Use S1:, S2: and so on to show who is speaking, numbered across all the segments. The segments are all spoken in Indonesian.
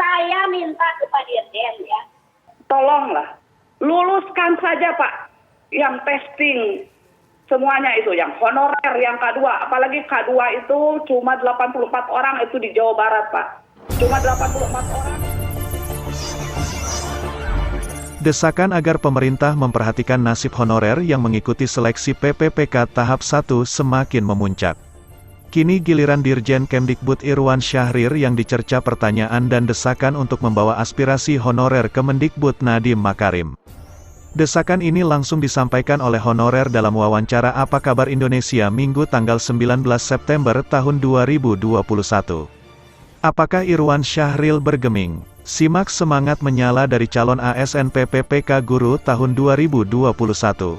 S1: saya minta kepada Dirjen ya, tolonglah luluskan saja Pak yang testing semuanya itu, yang honorer, yang K2, apalagi K2 itu cuma 84 orang itu di Jawa Barat Pak, cuma 84 orang.
S2: Desakan agar pemerintah memperhatikan nasib honorer yang mengikuti seleksi PPPK tahap 1 semakin memuncak. Kini giliran Dirjen Kemdikbud Irwan Syahrir yang dicerca pertanyaan dan desakan untuk membawa aspirasi honorer ke Mendikbud Nadiem Makarim. Desakan ini langsung disampaikan oleh honorer dalam wawancara Apa Kabar Indonesia Minggu tanggal 19 September tahun 2021. Apakah Irwan Syahrir bergeming? Simak semangat menyala dari calon ASN PPPK Guru tahun 2021.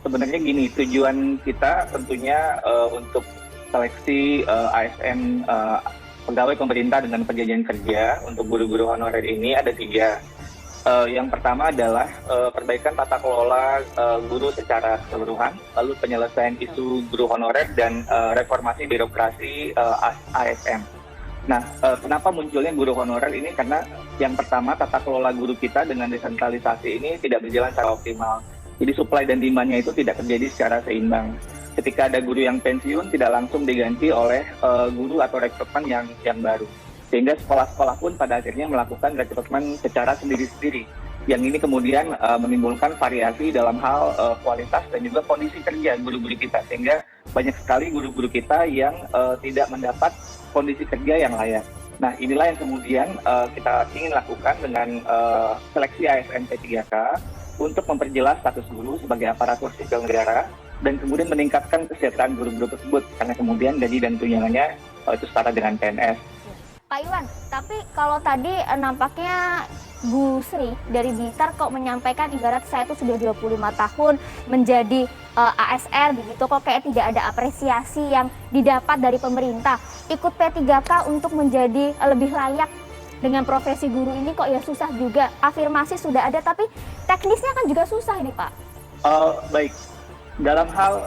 S3: Sebenarnya gini, tujuan kita tentunya untuk seleksi ASN pegawai pemerintah dengan perjanjian kerja untuk guru-guru honorer ini ada 3. Yang pertama adalah perbaikan tata kelola guru secara keseluruhan, lalu penyelesaian isu guru honorer dan reformasi birokrasi ASN. Nah, kenapa munculnya guru honorer ini? Karena yang pertama tata kelola guru kita dengan desentralisasi ini tidak berjalan secara optimal. Jadi supply dan demand-nya itu tidak terjadi secara seimbang. Ketika ada guru yang pensiun tidak langsung diganti oleh guru atau rekrutmen yang baru. Sehingga sekolah-sekolah pun pada akhirnya melakukan rekrutmen secara sendiri-sendiri. Yang ini kemudian menimbulkan variasi dalam hal kualitas dan juga kondisi kerja guru-guru kita. Sehingga banyak sekali guru-guru kita yang tidak mendapat kondisi kerja yang layak. Nah, inilah yang kemudian kita ingin lakukan dengan seleksi ASN P3K untuk memperjelas status guru sebagai aparatur sipil negara dan kemudian meningkatkan kesejahteraan guru-guru tersebut karena kemudian gaji dan tunjangannya itu setara dengan PNS.
S4: Pak Iwan, tapi kalau tadi nampaknya Bu Sri dari Blitar kok menyampaikan ibarat saya itu sudah 25 tahun menjadi ASN begitu, kok kayak tidak ada apresiasi yang didapat dari pemerintah. Ikut P3K untuk menjadi lebih layak dengan profesi guru ini kok ya susah juga. Afirmasi sudah ada tapi teknisnya kan juga susah ini Pak.
S3: Baik. Dalam hal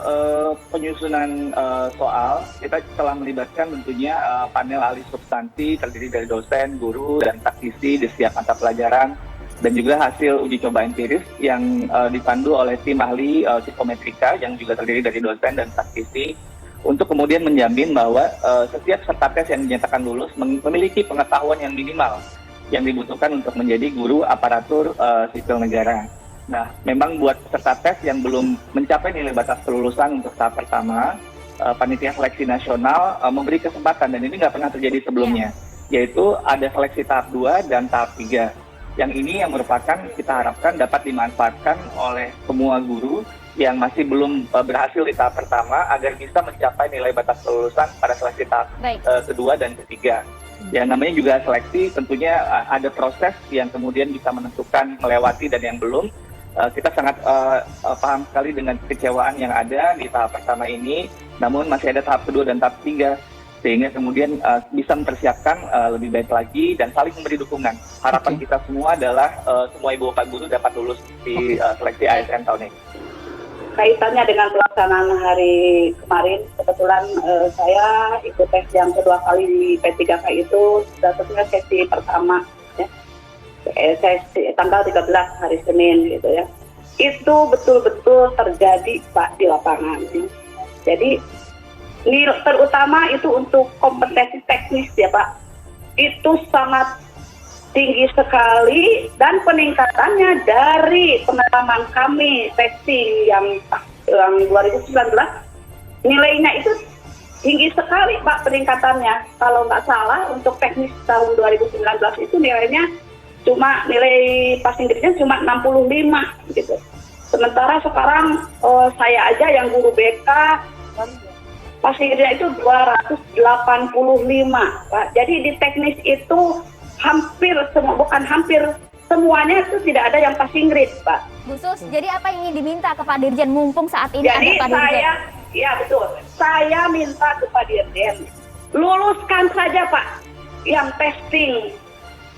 S3: penyusunan soal, kita telah melibatkan tentunya panel ahli substansi terdiri dari dosen, guru, dan praktisi di setiap mata pelajaran, dan juga hasil uji coba empiris yang dipandu oleh tim ahli psikometrika yang juga terdiri dari dosen dan praktisi, untuk kemudian menjamin bahwa setiap peserta tes yang dinyatakan lulus memiliki pengetahuan yang minimal yang dibutuhkan untuk menjadi guru aparatur sipil negara. Nah, memang buat peserta tes yang belum mencapai nilai batas kelulusan untuk tahap pertama, Panitia Seleksi Nasional memberi kesempatan, dan ini nggak pernah terjadi sebelumnya, yaitu ada seleksi tahap 2 dan tahap 3. Yang ini yang merupakan kita harapkan dapat dimanfaatkan oleh semua guru yang masih belum berhasil di tahap pertama agar bisa mencapai nilai batas kelulusan pada seleksi tahap kedua dan ketiga. Ya, namanya juga seleksi, tentunya ada proses yang kemudian bisa menentukan melewati dan yang belum. Kita sangat paham sekali dengan kekecewaan yang ada di tahap pertama ini, namun masih ada tahap kedua dan tahap ketiga, sehingga kemudian bisa mempersiapkan lebih baik lagi dan saling memberi dukungan. Harapan kita semua adalah semua ibu bapak guru dapat lulus di seleksi ASN tahun ini.
S1: Kaitannya dengan pelaksanaan hari kemarin, kebetulan saya ikut tes yang kedua kali di P3K itu, tentunya sesi pertama, ya. Sesi tanggal 13 hari Senin gitu ya. Itu betul-betul terjadi Pak di lapangan. Jadi terutama itu untuk kompetensi teknis ya Pak. Itu sangat tinggi sekali dan peningkatannya dari pengalaman kami testing yang 2019 nilainya itu tinggi sekali Pak peningkatannya. Kalau nggak salah untuk teknis tahun 2019 itu nilainya cuma nilai passing grade-nya cuma 65 gitu. Sementara sekarang saya aja yang guru BK passing grade-nya itu 285 Pak. Jadi di teknis itu semuanya itu tidak ada yang passing grade Pak.
S4: Bu Sus, jadi apa yang ingin diminta ke Pak Dirjen mumpung saat ini
S1: jadi
S4: ada Pak Dirjen?
S1: Ya betul, saya minta ke Pak Dirjen luluskan saja Pak yang testing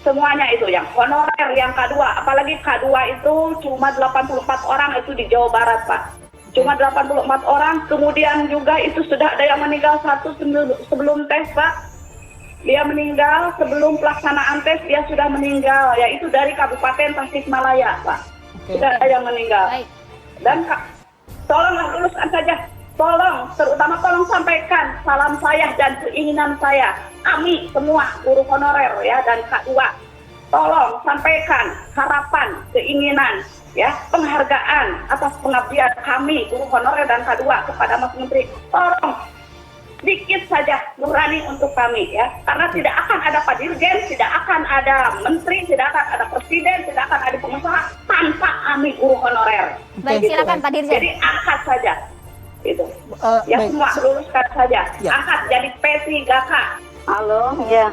S1: semuanya itu, yang honorer, yang K2, apalagi K2 itu cuma 84 orang itu di Jawa Barat Pak. Cuma 84 orang, kemudian juga itu sudah ada yang meninggal satu sebelum tes, Pak. Dia meninggal sebelum pelaksanaan tes, dia sudah meninggal, yaitu dari Kabupaten Tasikmalaya, Pak. Sudah ada yang meninggal.
S4: Baik.
S1: Dan tolonglah luruskan saja, terutama tolong sampaikan salam saya dan keinginan saya. Kami semua guru honorer ya dan K2, tolong sampaikan harapan, keinginan, ya, penghargaan atas pengabdian kami guru honorer dan K2 kepada Mas Menteri. Tolong dikit saja nurani untuk kami ya, karena tidak akan ada Pak Dirjen, tidak akan ada menteri, tidak akan ada presiden, tidak akan ada pengusaha tanpa kami guru honorer.
S4: Baik,
S1: Gitu.
S4: silakan Pak Dirjen.
S1: Jadi angkat saja, gitu. Ya
S5: Baik.
S1: semua luluskan saja,
S5: Ya.
S1: angkat jadi P3K.
S6: Halo, ya.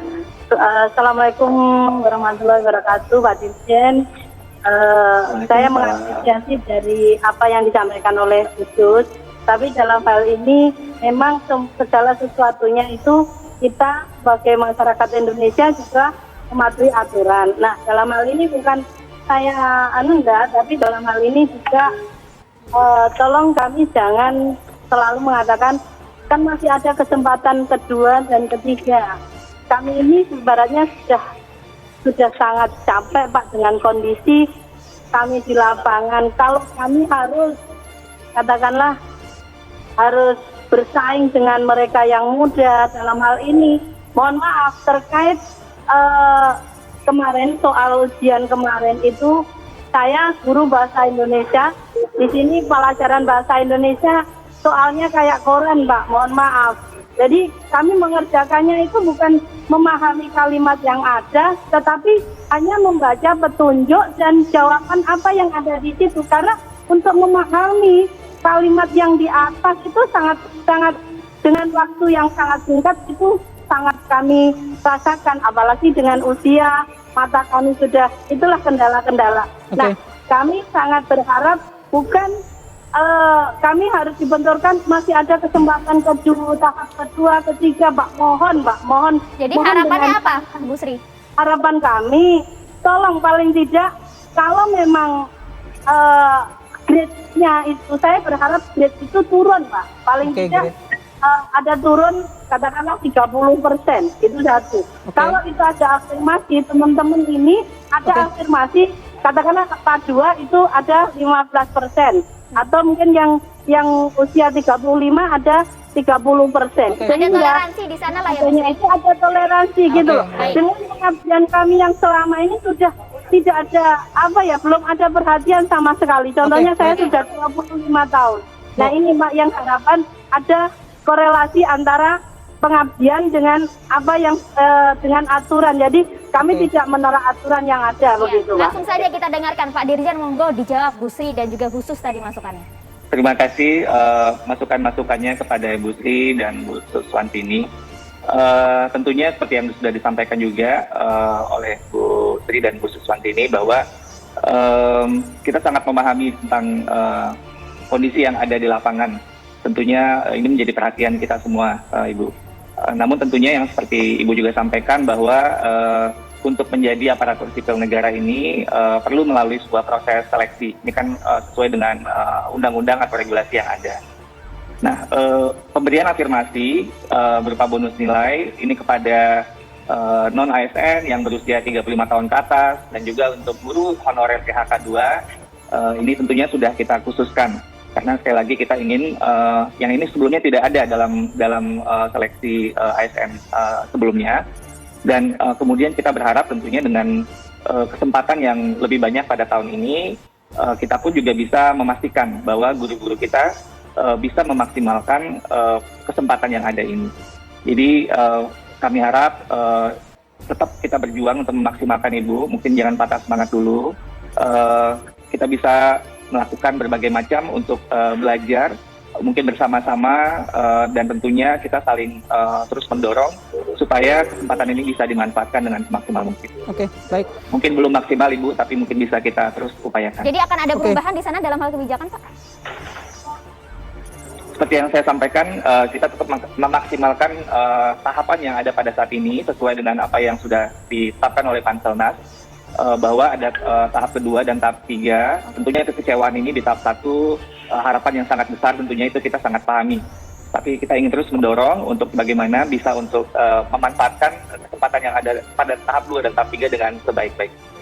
S6: Assalamualaikum warahmatullahi wabarakatuh, Pak Dirjen. Saya mengapresiasi dari apa yang disampaikan oleh Khusus, tapi dalam hal ini memang segala sesuatunya itu kita sebagai masyarakat Indonesia juga mematuhi aturan. Nah, dalam hal ini bukan saya enggak, tapi dalam hal ini juga tolong kami jangan selalu mengatakan kan masih ada kesempatan kedua dan ketiga. Kami ini sebenarnya sudah sangat capek, Pak, dengan kondisi kami di lapangan. Kalau kami harus katakanlah harus bersaing dengan mereka yang muda dalam hal ini. Mohon maaf terkait kemarin soal ujian kemarin itu, saya guru bahasa Indonesia. Di sini pelajaran bahasa Indonesia soalnya kayak koran, Pak. Mohon maaf. Jadi kami mengerjakannya itu bukan memahami kalimat yang ada, tetapi hanya membaca petunjuk dan jawaban apa yang ada di situ. Karena untuk memahami kalimat yang di atas itu sangat dengan waktu yang sangat singkat itu sangat kami rasakan, apalagi dengan usia mata kami sudah, itulah kendala-kendala. Nah, kami sangat berharap bukan kami harus dibenturkan, masih ada kesempatan kedua, tahap kedua, ketiga, Pak. Mohon.
S4: Jadi
S6: mohon
S4: harapannya
S6: dengan
S4: apa, Bu Sri?
S6: harapan kami, tolong paling tidak kalau memang grade-nya itu, saya berharap grade itu turun, Pak. Paling tidak ada turun katakanlah 30%, itu satu. Kalau itu ada afirmasi, teman-teman ini ada afirmasi, katakanlah Pak 2 itu ada 15%. Atau mungkin yang usia 35 ada 30%.
S4: Ada toleransi di sana lah ya, Bu Sri?
S6: Itu ada toleransi gitu loh.
S4: baik.
S6: Dengan pengabdian kami yang selama ini sudah tidak ada belum ada perhatian sama sekali. Contohnya saya sudah 25 tahun. Nah ini Mbak yang harapan ada korelasi antara pengabdian dengan dengan aturan. Jadi kami tidak menolak aturan yang ada begitu, Pak.
S4: Langsung saja kita dengarkan Pak Dirjen, monggo dijawab Bu Sri dan juga Khusus tadi masukannya.
S3: Terima kasih masukan-masukannya kepada Bu Sri dan Bu Suswantini. Tentunya seperti yang sudah disampaikan juga oleh Bu Sri dan Bu Suswantini bahwa kita sangat memahami tentang kondisi yang ada di lapangan. Tentunya ini menjadi perhatian kita semua, Ibu. Namun tentunya yang seperti Ibu juga sampaikan bahwa untuk menjadi aparatur sipil negara ini perlu melalui sebuah proses seleksi. Ini kan sesuai dengan undang-undang atau regulasi yang ada. Nah, pemberian afirmasi berupa bonus nilai ini kepada non-ASN yang berusia 35 tahun ke atas dan juga untuk guru honorer PHK 2 ini tentunya sudah kita khususkan. Karena sekali lagi kita ingin yang ini sebelumnya tidak ada dalam seleksi ASN sebelumnya, dan kemudian kita berharap tentunya dengan kesempatan yang lebih banyak pada tahun ini kita pun juga bisa memastikan bahwa guru-guru kita bisa memaksimalkan kesempatan yang ada ini. Jadi kami harap tetap kita berjuang untuk memaksimalkan Ibu, mungkin jangan patah semangat dulu. Kita bisa melakukan berbagai macam untuk belajar, mungkin bersama-sama dan tentunya kita saling terus mendorong supaya kesempatan ini bisa dimanfaatkan dengan semaksimal mungkin.
S5: Oke, baik.
S3: Mungkin belum maksimal Ibu, tapi mungkin bisa kita terus upayakan.
S4: Jadi akan ada perubahan di sana dalam hal kebijakan, Pak?
S3: Seperti yang saya sampaikan, kita tetap memaksimalkan tahapan yang ada pada saat ini sesuai dengan apa yang sudah ditetapkan oleh Panselnas. Bahwa ada tahap kedua dan tahap 3. Tentunya kekecewaan ini di tahap 1 harapan yang sangat besar tentunya itu kita sangat pahami. Tapi kita ingin terus mendorong untuk bagaimana bisa untuk memanfaatkan kesempatan yang ada pada tahap 2 dan tahap 3 dengan sebaik-baiknya.